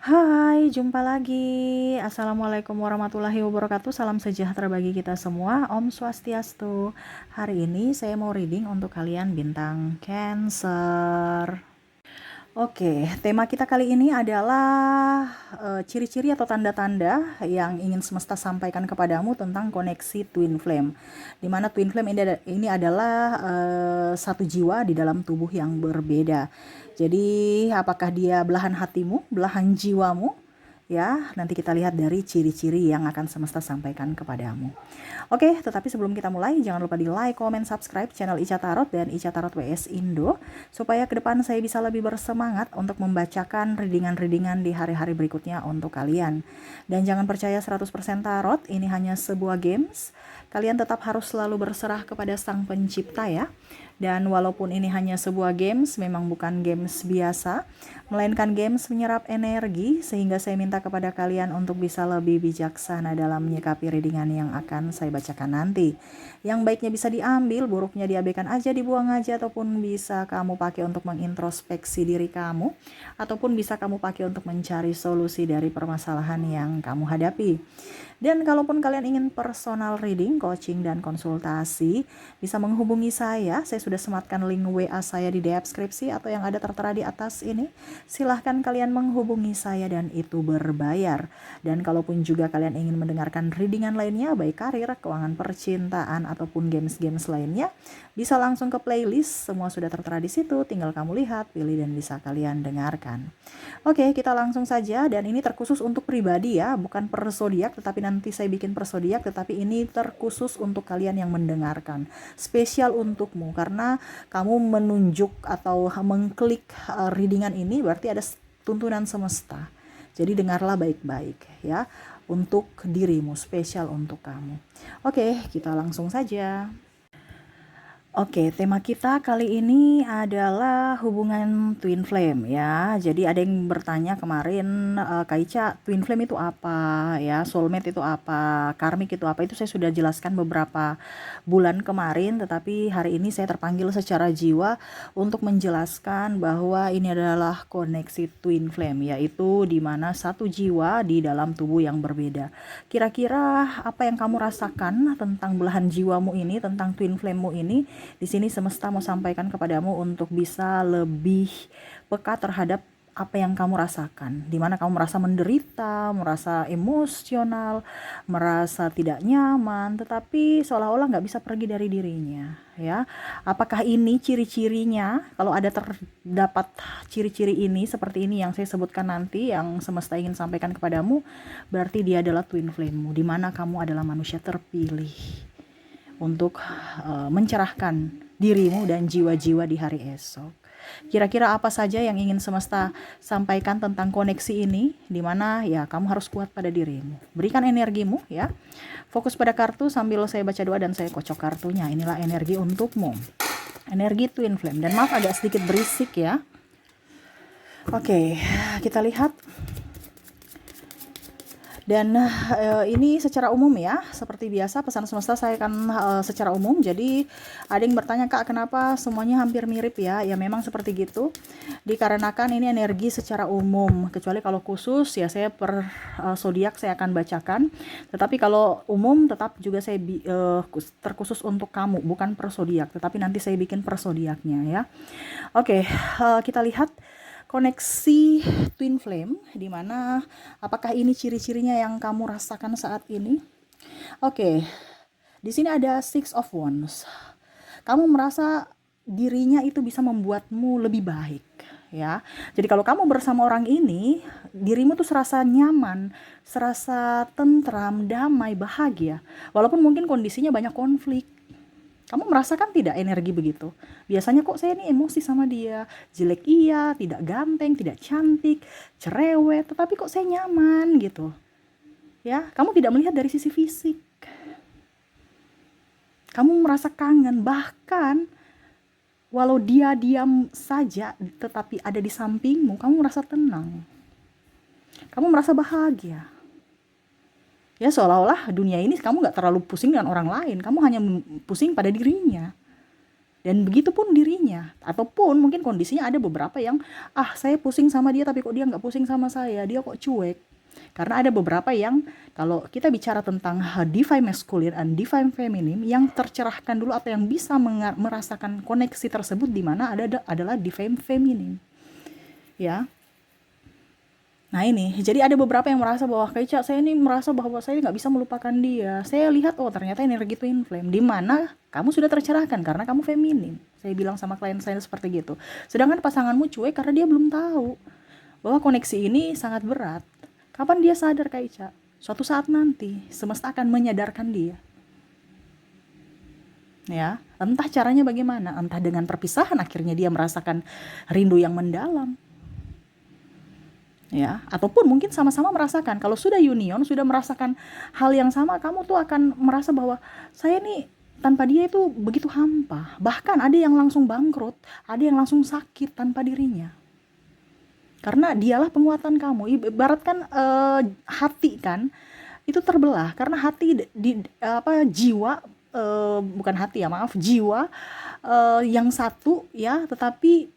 Hai, jumpa lagi. Assalamualaikum warahmatullahi wabarakatuh. Salam sejahtera bagi kita semua. Om Swastiastu. Hari ini saya mau reading untuk kalian bintang Cancer. Oke, tema kita kali ini adalah ciri-ciri atau tanda-tanda yang ingin semesta sampaikan kepadamu tentang koneksi twin flame. Di mana twin flame ini adalah satu jiwa di dalam tubuh yang berbeda. Jadi, apakah dia belahan hatimu, belahan jiwamu? Ya, nanti kita lihat dari ciri-ciri yang akan semesta sampaikan kepadamu. Oke, tetapi sebelum kita mulai, jangan lupa di like, comment, subscribe channel Ica Tarot dan Ica Tarot WS Indo, supaya ke depan saya bisa lebih bersemangat untuk membacakan readingan-readingan di hari-hari berikutnya untuk kalian. Dan jangan percaya 100% tarot, ini hanya sebuah games. Kalian tetap harus selalu berserah kepada Sang Pencipta ya. Dan walaupun ini hanya sebuah games, memang bukan games biasa, melainkan games menyerap energi, sehingga saya minta kepada kalian untuk bisa lebih bijaksana dalam menyikapi readingan yang akan saya bacakan nanti. Yang baiknya bisa diambil, buruknya diabaikan aja, dibuang aja, ataupun bisa kamu pakai untuk mengintrospeksi diri kamu, ataupun bisa kamu pakai untuk mencari solusi dari permasalahan yang kamu hadapi. Dan kalaupun kalian ingin personal reading, coaching, dan konsultasi, bisa menghubungi saya. Saya sudah sematkan link WA saya di deskripsi atau yang ada tertera di atas ini. Silahkan kalian menghubungi saya dan itu berbayar. Dan kalaupun juga kalian ingin mendengarkan readingan lainnya, baik karir, keuangan percintaan, ataupun games-games lainnya, bisa langsung ke playlist. Semua sudah tertera di situ, tinggal kamu lihat, pilih, dan bisa kalian dengarkan. Oke, kita langsung saja. Dan ini terkhusus untuk pribadi ya, bukan per zodiak, tetapi nanti saya bikin per zodiak, tetapi ini terkhusus untuk kalian yang mendengarkan. Spesial untukmu, karena kamu menunjuk atau mengklik readingan ini berarti ada tuntunan semesta. Jadi dengarlah baik-baik ya, untuk dirimu, spesial untuk kamu. Oke, kita langsung saja. Oke, tema kita kali ini adalah hubungan twin flame ya. Jadi ada yang bertanya kemarin, Kak Ica, twin flame itu apa ya? Soulmate itu apa? Karmik itu apa? Itu saya sudah jelaskan beberapa bulan kemarin, tetapi hari ini saya terpanggil secara jiwa untuk menjelaskan bahwa ini adalah koneksi twin flame, yaitu di mana satu jiwa di dalam tubuh yang berbeda. Kira-kira apa yang kamu rasakan tentang belahan jiwamu ini, tentang twin flame-mu ini? Di sini semesta mau sampaikan kepadamu untuk bisa lebih peka terhadap apa yang kamu rasakan, di mana kamu merasa menderita, merasa emosional, merasa tidak nyaman, tetapi seolah-olah nggak bisa pergi dari dirinya. Ya, apakah ini ciri-cirinya? Kalau ada terdapat ciri-ciri ini seperti ini yang saya sebutkan nanti, yang semesta ingin sampaikan kepadamu, berarti dia adalah twin flame-mu, di mana kamu adalah manusia terpilih untuk mencerahkan dirimu dan jiwa-jiwa di hari esok. Kira-kira apa saja yang ingin semesta sampaikan tentang koneksi ini, di mana ya kamu harus kuat pada dirimu. Berikan energimu ya. Fokus pada kartu sambil saya baca doa dan saya kocok kartunya. Inilah energi untukmu. Energi twin flame. Dan maaf agak sedikit berisik ya. Oke, kita lihat. Dan ini secara umum ya, seperti biasa pesan semesta saya akan secara umum. Jadi ada yang bertanya, Kak, kenapa semuanya hampir mirip ya? Ya memang seperti gitu, dikarenakan ini energi secara umum. Kecuali kalau khusus ya saya per zodiak saya akan bacakan. Tetapi kalau umum tetap juga saya terkhusus untuk kamu, bukan per zodiak, tetapi nanti saya bikin per zodiaknya ya. Oke, kita lihat koneksi twin flame, di mana apakah ini ciri-cirinya yang kamu rasakan saat ini? Oke, di sini ada Six of Wands. Kamu merasa dirinya itu bisa membuatmu lebih baik ya. Jadi kalau kamu bersama orang ini, dirimu tuh serasa nyaman, serasa tentram, damai, bahagia. Walaupun mungkin kondisinya banyak konflik. Kamu merasakan tidak energi begitu? Biasanya kok saya ini emosi sama dia, jelek iya, tidak ganteng, tidak cantik, cerewet, tetapi kok saya nyaman gitu. Ya, kamu tidak melihat dari sisi fisik. Kamu merasa kangen, bahkan walau dia diam saja tetapi ada di sampingmu, kamu merasa tenang. Kamu merasa bahagia. Ya seolah-olah dunia ini kamu gak terlalu pusing dengan orang lain, kamu hanya pusing pada dirinya. Dan begitu pun dirinya, ataupun mungkin kondisinya ada beberapa yang, saya pusing sama dia tapi kok dia nggak pusing sama saya, dia kok cuek. Karena ada beberapa yang, kalau kita bicara tentang divine masculine and divine feminine, yang tercerahkan dulu atau yang bisa merasakan koneksi tersebut di mana adalah divine feminine. Ya. Nah ini, jadi ada beberapa yang merasa bahwa kayak Cak, saya ini merasa bahwa saya nggak bisa melupakan dia. Saya lihat, ternyata energi twin flame, di mana kamu sudah tercerahkan karena kamu feminin. Saya bilang sama klien saya seperti gitu. Sedangkan pasanganmu cuek karena dia belum tahu bahwa koneksi ini sangat berat. Kapan dia sadar Kak Ica? Suatu saat nanti, semesta akan menyadarkan dia. Ya, entah caranya bagaimana, entah dengan perpisahan akhirnya dia merasakan rindu yang mendalam. Ya, ataupun mungkin sama-sama merasakan, kalau sudah union, sudah merasakan hal yang sama, kamu tuh akan merasa bahwa saya nih tanpa dia itu begitu hampa. Bahkan ada yang langsung bangkrut, ada yang langsung sakit tanpa dirinya. Karena dialah penguatan kamu. Ibaratkan hati kan itu terbelah karena hati jiwa, bukan hati ya, maaf, jiwa yang satu ya, tetapi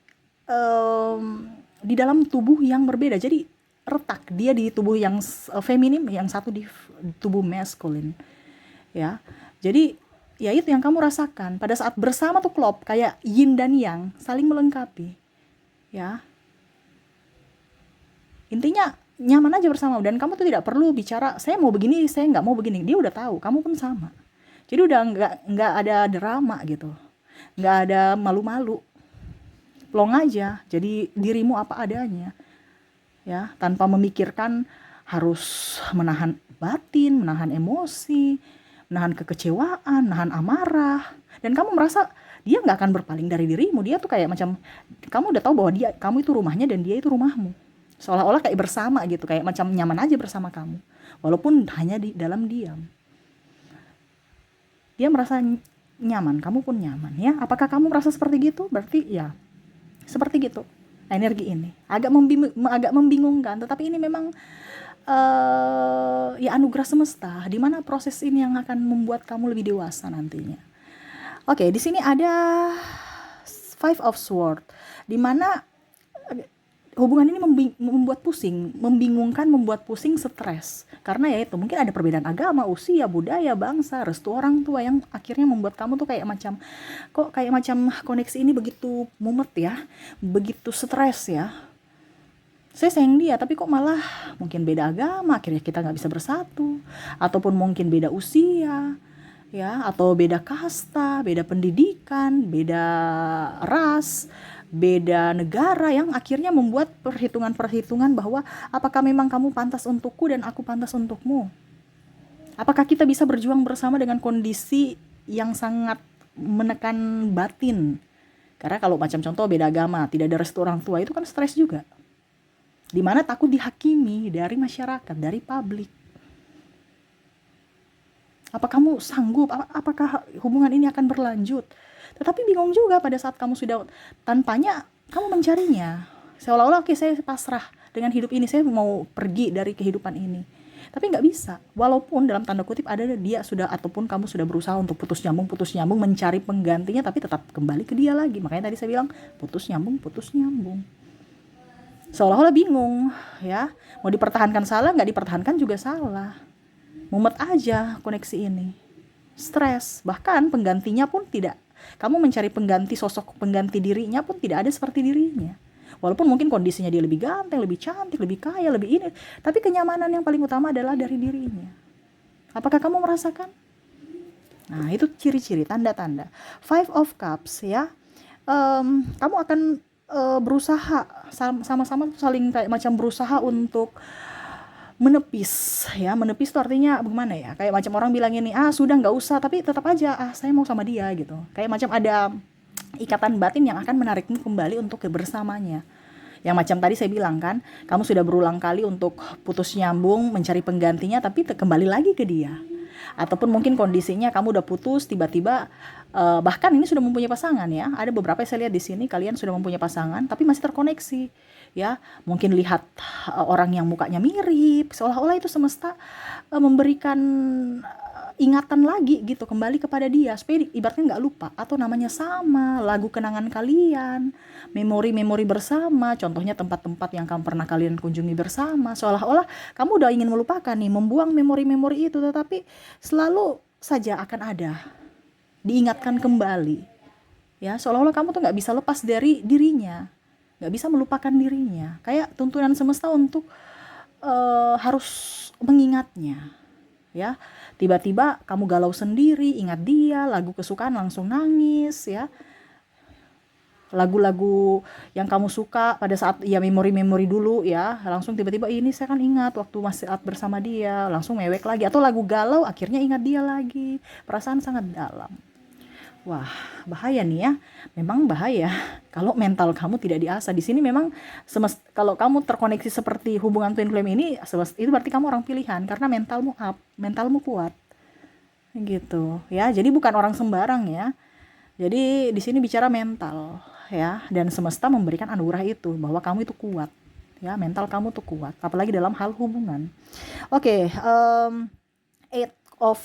di dalam tubuh yang berbeda. Jadi retak, dia di tubuh yang feminim, yang satu di tubuh masculine. Ya. Jadi ya itu yang kamu rasakan pada saat bersama tuh klop, kayak yin dan yang saling melengkapi. Ya. Intinya nyaman aja bersama, dan kamu tuh tidak perlu bicara saya mau begini, saya nggak mau begini. Dia udah tahu, kamu pun sama. Jadi udah nggak ada drama gitu, nggak ada malu-malu, plong aja. Jadi dirimu apa adanya, ya, tanpa memikirkan harus menahan batin, menahan emosi, menahan kekecewaan, menahan amarah. Dan kamu merasa dia nggak akan berpaling dari dirimu. Dia tuh kayak macam kamu udah tahu bahwa kamu itu rumahnya dan dia itu rumahmu. Seolah-olah kayak bersama gitu, kayak macam nyaman aja bersama kamu, walaupun hanya di dalam diam. Dia merasa nyaman, kamu pun nyaman, ya. Apakah kamu merasa seperti gitu? Berarti ya seperti gitu. Energi ini agak membingungkan, tetapi ini memang ya anugerah semesta, di mana proses ini yang akan membuat kamu lebih dewasa nantinya. Oke, di sini ada Five of Swords, di mana hubungan ini membuat pusing, membingungkan, membuat pusing, stres. Karena ya itu, mungkin ada perbedaan agama, usia, budaya, bangsa, restu orang tua yang akhirnya membuat kamu tuh kayak macam koneksi ini begitu mumet ya, begitu stres ya. Saya sayang dia, tapi kok malah mungkin beda agama, akhirnya kita nggak bisa bersatu. Ataupun mungkin beda usia, ya, atau beda kasta, beda pendidikan, beda ras, beda negara, yang akhirnya membuat perhitungan-perhitungan bahwa apakah memang kamu pantas untukku dan aku pantas untukmu. Apakah kita bisa berjuang bersama dengan kondisi yang sangat menekan batin. Karena kalau macam contoh beda agama, tidak ada restu orang tua, itu kan stres juga. Dimana takut dihakimi dari masyarakat, dari publik. Apa kamu sanggup? Apakah hubungan ini akan berlanjut? Tetapi bingung juga pada saat kamu sudah tanpanya, kamu mencarinya. Seolah-olah oke, saya pasrah dengan hidup ini, saya mau pergi dari kehidupan ini. Tapi nggak bisa. Walaupun dalam tanda kutip ada dia sudah, ataupun kamu sudah berusaha untuk putus nyambung, mencari penggantinya, tapi tetap kembali ke dia lagi. Makanya tadi saya bilang putus nyambung. Seolah-olah bingung, ya. Mau dipertahankan salah, nggak dipertahankan juga salah. Mumet aja koneksi ini. Stres. Bahkan penggantinya pun tidak. Kamu mencari pengganti, sosok pengganti dirinya pun tidak ada seperti dirinya. Walaupun mungkin kondisinya dia lebih ganteng, lebih cantik, lebih kaya, lebih ini, tapi kenyamanan yang paling utama adalah dari dirinya. Apakah kamu merasakan? Nah, itu ciri-ciri, tanda-tanda. Five of Cups, ya. Kamu akan berusaha sama-sama saling kayak macam berusaha untuk menepis, ya. Menepis itu artinya bagaimana ya, kayak macam orang bilang ini, sudah nggak usah, tapi tetap aja saya mau sama dia gitu. Kayak macam ada ikatan batin yang akan menarikmu kembali untuk kebersamanya. Yang macam tadi saya bilang kan, kamu sudah berulang kali untuk putus nyambung, mencari penggantinya, tapi kembali lagi ke dia. Ataupun mungkin kondisinya kamu udah putus, tiba-tiba bahkan ini sudah mempunyai pasangan, ya. Ada beberapa yang saya lihat di sini, kalian sudah mempunyai pasangan tapi masih terkoneksi, ya. Mungkin lihat orang yang mukanya mirip, seolah-olah itu semesta memberikan ingatan lagi gitu, kembali kepada dia supaya ibaratnya nggak lupa. Atau namanya sama lagu kenangan kalian, memori-memori bersama, contohnya tempat-tempat yang pernah kalian kunjungi bersama, seolah-olah kamu udah ingin melupakan nih, membuang memori-memori itu, tetapi selalu saja akan ada, diingatkan kembali, ya, seolah-olah kamu tuh nggak bisa lepas dari dirinya, nggak bisa melupakan dirinya, kayak tuntunan semesta untuk harus mengingatnya, ya. Tiba-tiba kamu galau sendiri, ingat dia, lagu kesukaan langsung nangis, ya. Lagu-lagu yang kamu suka pada saat ya memori-memori dulu, ya, langsung tiba-tiba ini saya kan ingat waktu masih bersama dia, langsung mewek lagi. Atau lagu galau akhirnya ingat dia lagi, perasaan sangat dalam. Wah, bahaya nih ya. Memang bahaya kalau mental kamu tidak diasah. Di sini memang kalau kamu terkoneksi seperti hubungan twin flame ini, itu berarti kamu orang pilihan karena mentalmu up, mentalmu kuat. Gitu, ya. Jadi bukan orang sembarang ya. Jadi di sini bicara mental, ya, dan semesta memberikan anugerah itu bahwa kamu itu kuat. Ya, mental kamu tuh kuat, apalagi dalam hal hubungan. Oke, Eight of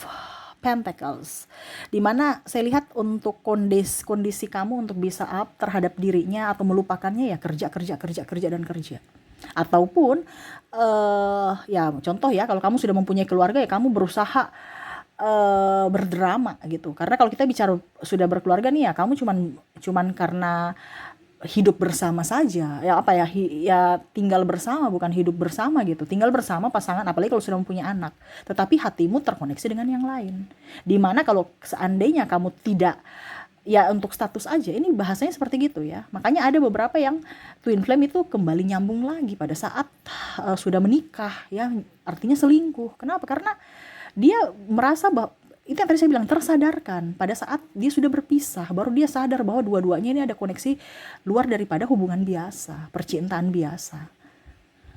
Pentacles, dimana saya lihat untuk kondisi kamu untuk bisa up terhadap dirinya atau melupakannya, ya kerja dan kerja. Ataupun ya contoh ya, kalau kamu sudah mempunyai keluarga, ya kamu berusaha berdrama gitu. Karena kalau kita bicara sudah berkeluarga nih, ya kamu cuman karena hidup bersama saja, ya apa ya, ya tinggal bersama, bukan hidup bersama gitu. Tinggal bersama pasangan, apalagi kalau sudah mempunyai anak, tetapi hatimu terkoneksi dengan yang lain. Dimana kalau seandainya kamu tidak, ya untuk status aja, ini bahasanya seperti gitu ya. Makanya ada beberapa yang twin flame itu kembali nyambung lagi pada saat sudah menikah, ya artinya selingkuh. Kenapa? Karena dia merasa bahwa itu yang tadi saya bilang, tersadarkan pada saat dia sudah berpisah, baru dia sadar bahwa dua-duanya ini ada koneksi luar daripada hubungan biasa, percintaan biasa.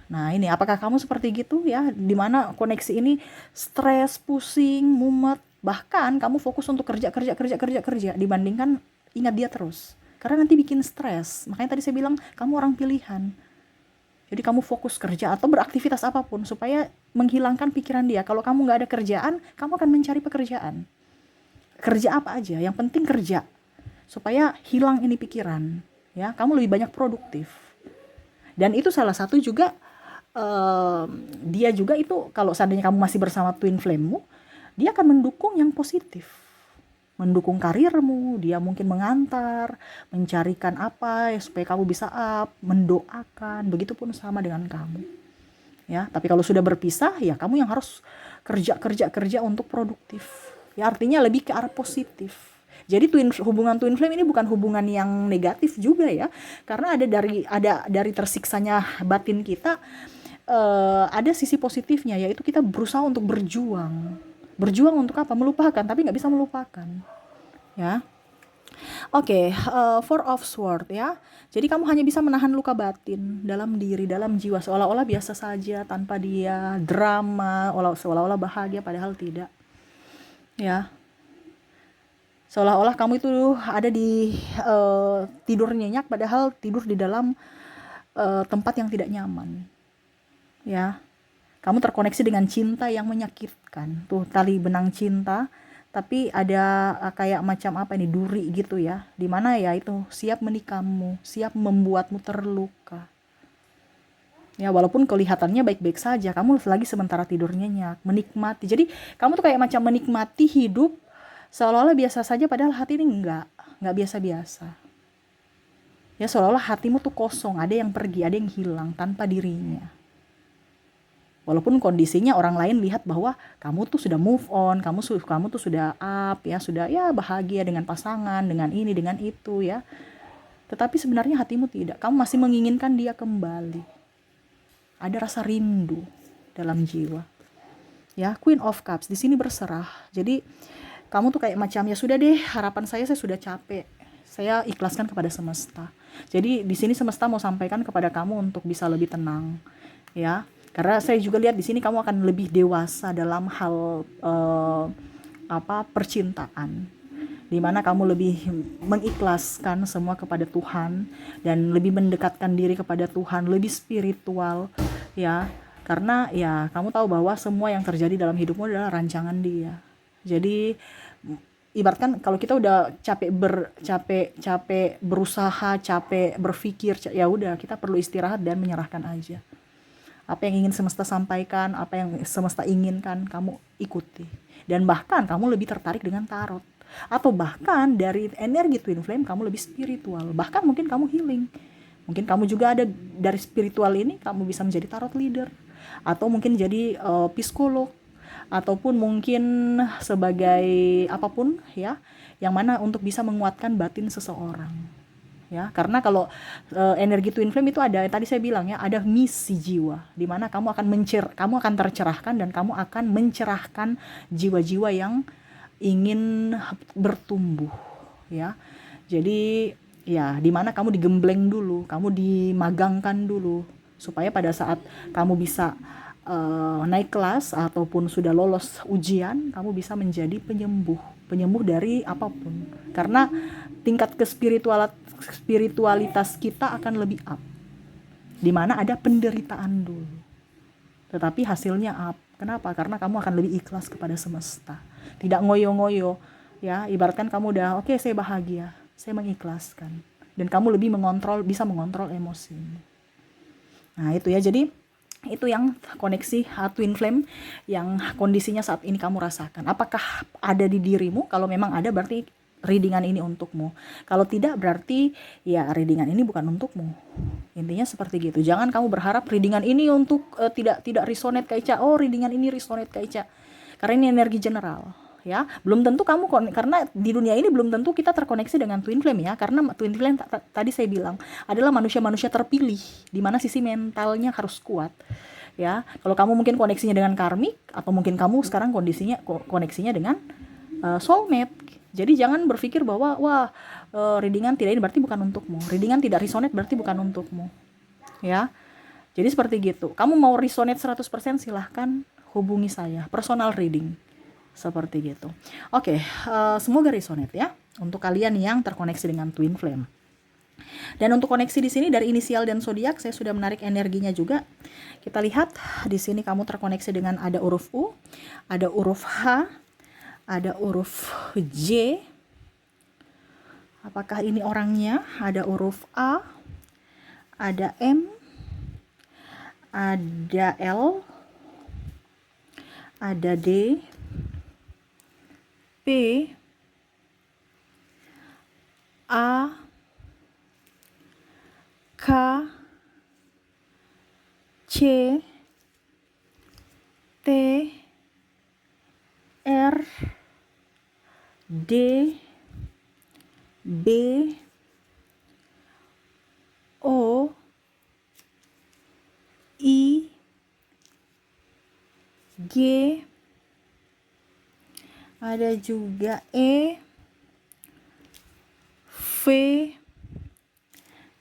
Nah ini, apakah kamu seperti gitu ya, dimana koneksi ini stres, pusing, mumet, bahkan kamu fokus untuk kerja dibandingkan ingat dia terus, karena nanti bikin stres. Makanya tadi saya bilang kamu orang pilihan. Jadi kamu fokus kerja atau beraktivitas apapun supaya menghilangkan pikiran dia. Kalau kamu nggak ada kerjaan, kamu akan mencari pekerjaan. Kerja apa aja, yang penting kerja. Supaya hilang ini pikiran. Ya, kamu lebih banyak produktif. Dan itu salah satu juga, dia juga itu kalau seandainya kamu masih bersama twin flame-mu, dia akan mendukung yang positif. Mendukung karirmu, dia mungkin mengantar, mencarikan apa ya supaya kamu bisa up, mendoakan, begitupun sama dengan kamu. Ya, tapi kalau sudah berpisah, ya kamu yang harus kerja untuk produktif. Ya artinya lebih ke arah positif. Jadi hubungan twin flame ini bukan hubungan yang negatif juga ya, karena ada dari tersiksanya batin kita, ada sisi positifnya, yaitu kita berusaha untuk berjuang untuk apa? Melupakan, tapi nggak bisa melupakan, ya. Oke, Four of Swords ya. Jadi kamu hanya bisa menahan luka batin dalam diri, dalam jiwa, seolah-olah biasa saja tanpa dia, drama, seolah-olah bahagia padahal tidak. Ya. Seolah-olah kamu itu ada di tidur nyenyak padahal tidur di dalam tempat yang tidak nyaman. Ya. Kamu terkoneksi dengan cinta yang menyakitkan. Tuh tali benang cinta, tapi ada kayak macam apa ini, duri gitu ya. Dimana ya itu siap menikahmu, siap membuatmu terluka. Ya walaupun kelihatannya baik-baik saja, kamu lagi sementara tidur nyenyak, menikmati. Jadi kamu tuh kayak macam menikmati hidup seolah-olah biasa saja, padahal hati ini enggak biasa-biasa. Ya seolah-olah hatimu tuh kosong, ada yang pergi, ada yang hilang tanpa dirinya. Walaupun kondisinya orang lain lihat bahwa kamu tuh sudah move on, kamu tuh sudah up ya, sudah ya bahagia dengan pasangan, dengan ini, dengan itu ya. Tetapi sebenarnya hatimu tidak, kamu masih menginginkan dia kembali. Ada rasa rindu dalam jiwa. Ya, Queen of Cups di sini berserah. Jadi kamu tuh kayak macam, ya sudah deh, harapan saya sudah capek. Saya ikhlaskan kepada semesta. Jadi di sini semesta mau sampaikan kepada kamu untuk bisa lebih tenang, ya. Karena saya juga lihat di sini kamu akan lebih dewasa dalam hal percintaan, dimana kamu lebih mengikhlaskan semua kepada Tuhan dan lebih mendekatkan diri kepada Tuhan, lebih spiritual, ya. Karena ya kamu tahu bahwa semua yang terjadi dalam hidupmu adalah rancangan Dia, Jadi ibaratkan kalau kita udah capek berusaha, capek berpikir, ya udah kita perlu istirahat dan menyerahkan aja. Apa yang ingin semesta sampaikan, apa yang semesta inginkan, kamu ikuti. Dan bahkan kamu lebih tertarik dengan tarot. Atau bahkan dari energi twin flame kamu lebih spiritual. Bahkan mungkin kamu healing. Mungkin kamu juga ada dari spiritual ini, kamu bisa menjadi tarot leader. Atau mungkin jadi psikolog. Ataupun mungkin sebagai apapun ya, yang mana untuk bisa menguatkan batin seseorang. Ya, karena kalau energi twin flame itu ada, tadi saya bilang ya, ada misi jiwa di mana kamu akan tercerahkan dan kamu akan mencerahkan jiwa-jiwa yang ingin bertumbuh ya. Jadi ya di mana kamu digembleng dulu, kamu dimagangkan dulu supaya pada saat kamu bisa naik kelas ataupun sudah lolos ujian, kamu bisa menjadi penyembuh dari apapun. Karena tingkat spiritualitas kita akan lebih up, dimana ada penderitaan dulu, tetapi hasilnya up. Kenapa? Karena kamu akan lebih ikhlas kepada semesta, tidak ngoyo-ngoyo ya. Ibaratkan kamu udah oke, saya bahagia, saya mengikhlaskan, dan kamu lebih bisa mengontrol emosi. Nah itu ya, jadi itu yang koneksi twin flame yang kondisinya saat ini kamu rasakan. Apakah ada di dirimu? Kalau memang ada, berarti readingan ini untukmu. Kalau tidak, berarti ya readingan ini bukan untukmu. Intinya seperti gitu. Jangan kamu berharap readingan ini untuk tidak resonate Kak Ica. Oh, readingan ini resonate Kak Ica. Karena ini energi general. Ya, belum tentu kamu, karena di dunia ini belum tentu kita terkoneksi dengan twin flame ya, karena twin flame tadi saya bilang adalah manusia-manusia terpilih di mana sisi mentalnya harus kuat ya. Kalau kamu mungkin koneksinya dengan karmik, atau mungkin kamu sekarang koneksinya dengan soulmate. Jadi jangan berpikir bahwa readingan tidak ini berarti bukan untukmu, readingan tidak resonate berarti bukan untukmu ya. Jadi seperti gitu. Kamu mau resonate 100%, silahkan hubungi saya, personal reading. Seperti gitu. Oke, semoga resonate ya untuk kalian yang terkoneksi dengan twin flame. Dan untuk koneksi di sini dari inisial dan zodiak, saya sudah menarik energinya juga. Kita lihat di sini kamu terkoneksi dengan ada huruf U, ada huruf H, ada huruf J. Apakah ini orangnya? Ada huruf A, ada M, ada L, ada D, P, A, K, C, T, R, D, B, O, I, G, ada juga E, V,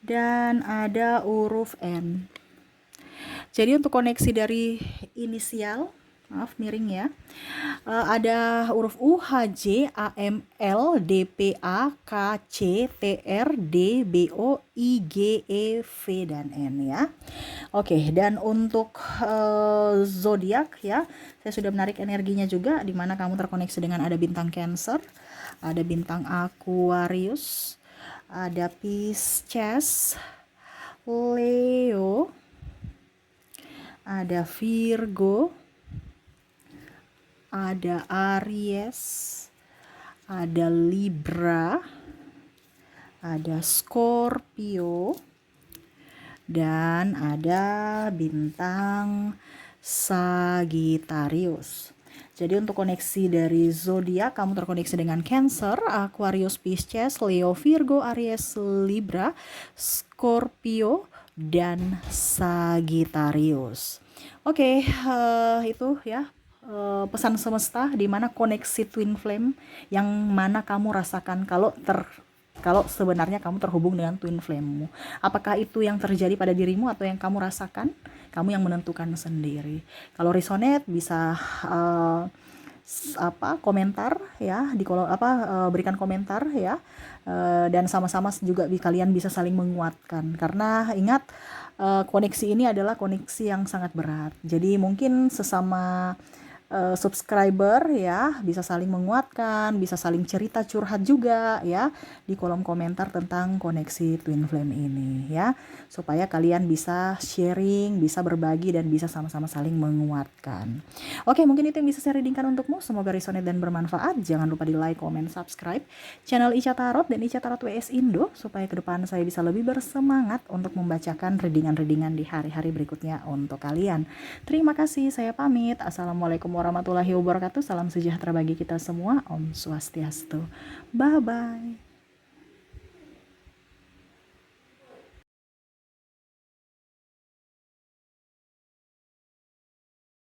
dan ada huruf N. Jadi untuk koneksi dari inisial, maaf miring ya, ada huruf U, H, J, A, M, L, D, P, A, K, C, T, R, D, B, O, I, G, E, V, dan N ya. Oke, dan untuk zodiak ya, saya sudah menarik energinya juga, di mana kamu terkoneksi dengan ada bintang Cancer, ada bintang Aquarius, ada Pisces, Leo, ada Virgo, ada Aries, ada Libra, ada Scorpio, dan ada bintang Sagittarius. Jadi untuk koneksi dari zodiak, kamu terkoneksi dengan Cancer, Aquarius, Pisces, Leo, Virgo, Aries, Libra, Scorpio, dan Sagittarius. Oke, itu ya pesan semesta di mana koneksi twin flame yang mana kamu rasakan kalau sebenarnya kamu terhubung dengan twin flame-mu. Apakah itu yang terjadi pada dirimu atau yang kamu rasakan? Kamu yang menentukan sendiri. Kalau resonate bisa komentar ya di kolom berikan komentar ya, dan sama-sama juga kalian bisa saling menguatkan, karena ingat koneksi ini adalah koneksi yang sangat berat. Jadi mungkin sesama subscriber ya, bisa saling menguatkan, bisa saling cerita curhat juga ya di kolom komentar tentang koneksi Twin Flame ini ya, supaya kalian bisa sharing, bisa berbagi dan bisa sama-sama saling menguatkan. Oke, mungkin itu yang bisa saya readingkan untukmu. Semoga resonate dan bermanfaat. Jangan lupa di like, comment, subscribe channel Ica Tarot dan Ica Tarot WS Indo supaya ke depan saya bisa lebih bersemangat untuk membacakan readingan-readingan di hari-hari berikutnya untuk kalian. Terima kasih, saya pamit. Assalamualaikum warahmatullahi wabarakatuh. Salam sejahtera bagi kita semua. Om Swastiastu. Bye-bye.